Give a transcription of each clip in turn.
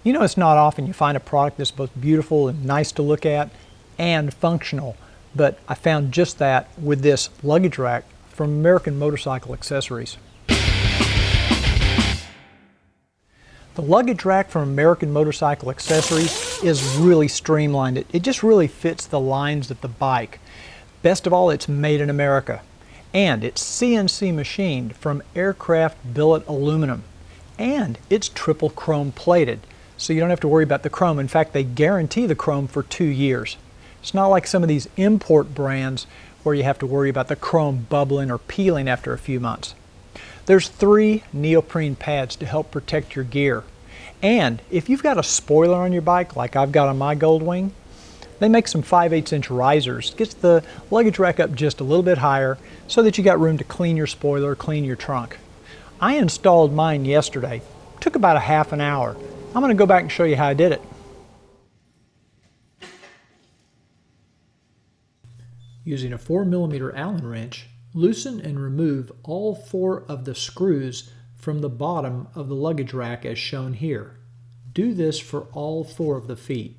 You know, it's not often you find a product that's both beautiful and nice to look at and functional, but I found just that with this luggage rack from American Motorcycle Accessories. The luggage rack from American Motorcycle Accessories is really streamlined. It just really fits the lines of the bike. Best of all, it's made in America. And it's CNC machined from aircraft billet aluminum. And it's triple chrome plated, so you don't have to worry about the chrome. In fact, they guarantee the chrome for 2 years. It's not like some of these import brands where you have to worry about the chrome bubbling or peeling after a few months. There's 3 neoprene pads to help protect your gear. And if you've got a spoiler on your bike, like I've got on my Goldwing, they make some 5/8" risers. Gets the luggage rack up just a little bit higher so that you got room to clean your spoiler, clean your trunk. I installed mine yesterday. Took about a half an hour. I'm going to go back and show you how I did it. Using a 4mm Allen wrench, loosen and remove all 4 of the screws from the bottom of the luggage rack as shown here. Do this for all 4 of the feet.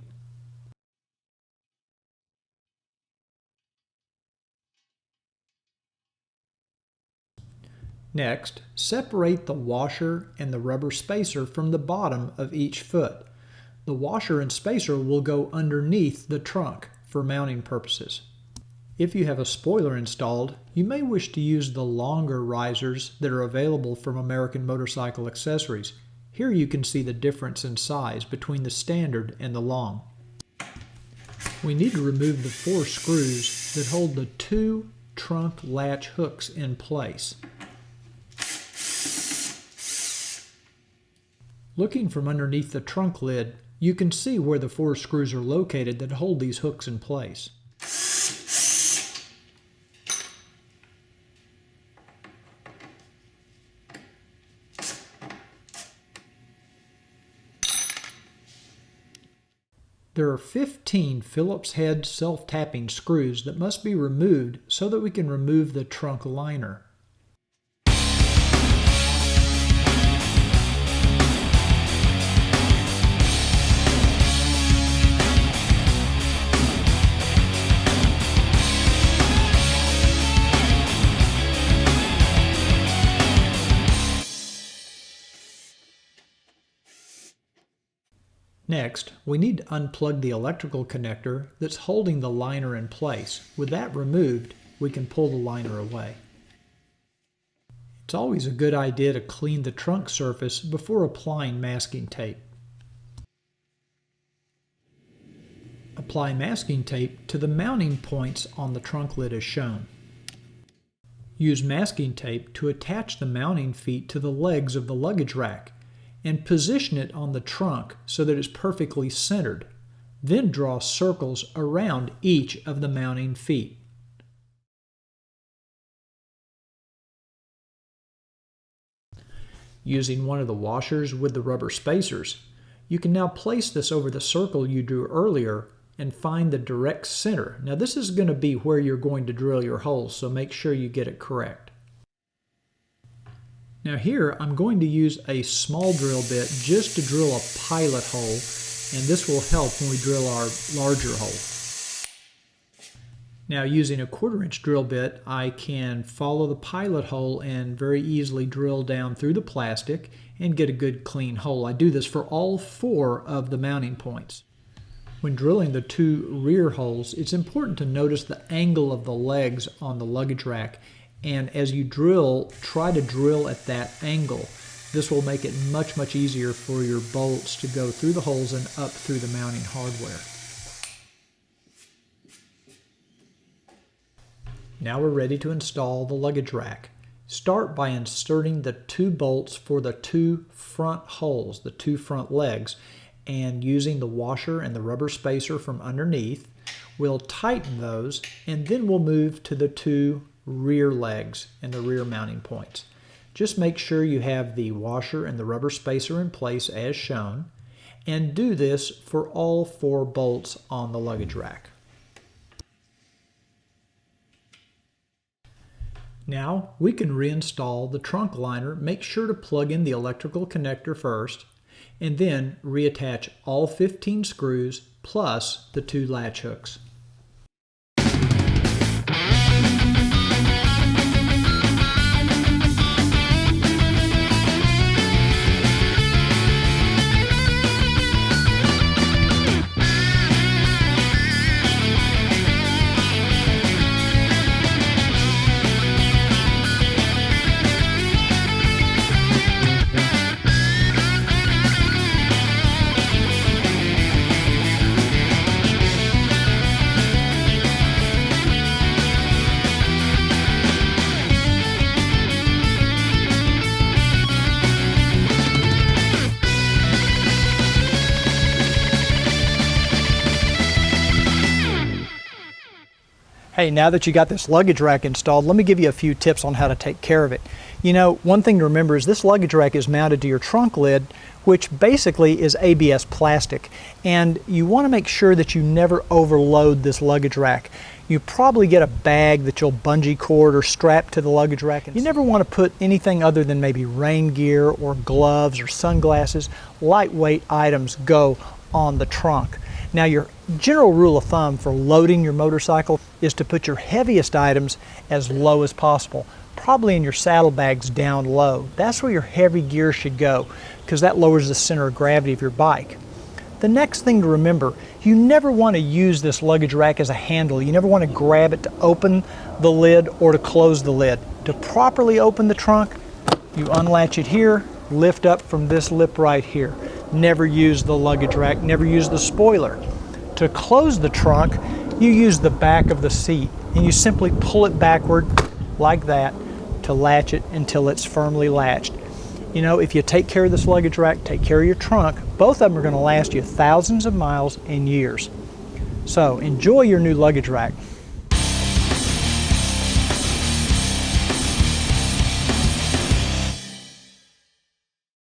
Next, separate the washer and the rubber spacer from the bottom of each foot. The washer and spacer will go underneath the trunk for mounting purposes. If you have a spoiler installed, you may wish to use the longer risers that are available from American Motorcycle Accessories. Here you can see the difference in size between the standard and the long. We need to remove the 4 screws that hold the 2 trunk latch hooks in place. Looking from underneath the trunk lid, you can see where the 4 screws are located that hold these hooks in place. There are 15 Phillips head self-tapping screws that must be removed so that we can remove the trunk liner. Next, we need to unplug the electrical connector that's holding the liner in place. With that removed, we can pull the liner away. It's always a good idea to clean the trunk surface before applying masking tape. Apply masking tape to the mounting points on the trunk lid as shown. Use masking tape to attach the mounting feet to the legs of the luggage rack and position it on the trunk so that it's perfectly centered. Then draw circles around each of the mounting feet. Using one of the washers with the rubber spacers, you can now place this over the circle you drew earlier and find the direct center. Now this is going to be where you're going to drill your holes, so make sure you get it correct. Now here I'm going to use a small drill bit just to drill a pilot hole, and this will help when we drill our larger hole. Now using a 1/4" drill bit, I can follow the pilot hole and very easily drill down through the plastic and get a good clean hole. I do this for all 4 of the mounting points. When drilling the 2 rear holes, it's important to notice the angle of the legs on the luggage rack. And as you drill, try to drill at that angle. This will make it much easier for your bolts to go through the holes and up through the mounting hardware. Now we're ready to install the luggage rack. Start by inserting the 2 bolts for the 2 front holes, the 2 front legs, and using the washer and the rubber spacer from underneath, we'll tighten those, and then we'll move to the 2 rear legs and the rear mounting points. Just make sure you have the washer and the rubber spacer in place as shown, and do this for all 4 bolts on the luggage rack. Now we can reinstall the trunk liner. Make sure to plug in the electrical connector first and then reattach all 15 screws plus the 2 latch hooks. Hey, now that you got this luggage rack installed, let me give you a few tips on how to take care of it. You know, one thing to remember is this luggage rack is mounted to your trunk lid, which basically is ABS plastic. And you want to make sure that you never overload this luggage rack. You probably get a bag that you'll bungee cord or strap to the luggage rack. You never want to put anything other than maybe rain gear or gloves or sunglasses. Lightweight items go on the trunk. Now, your general rule of thumb for loading your motorcycle is to put your heaviest items as low as possible, probably in your saddlebags down low. That's where your heavy gear should go, because that lowers the center of gravity of your bike. The next thing to remember, you never want to use this luggage rack as a handle. You never want to grab it to open the lid or to close the lid. To properly open the trunk, you unlatch it here, lift up from this lip right here. Never use the luggage rack, never use the spoiler. To close the trunk, you use the back of the seat and you simply pull it backward like that to latch it until it's firmly latched. You know, if you take care of this luggage rack, take care of your trunk, both of them are going to last you thousands of miles and years. So enjoy your new luggage rack.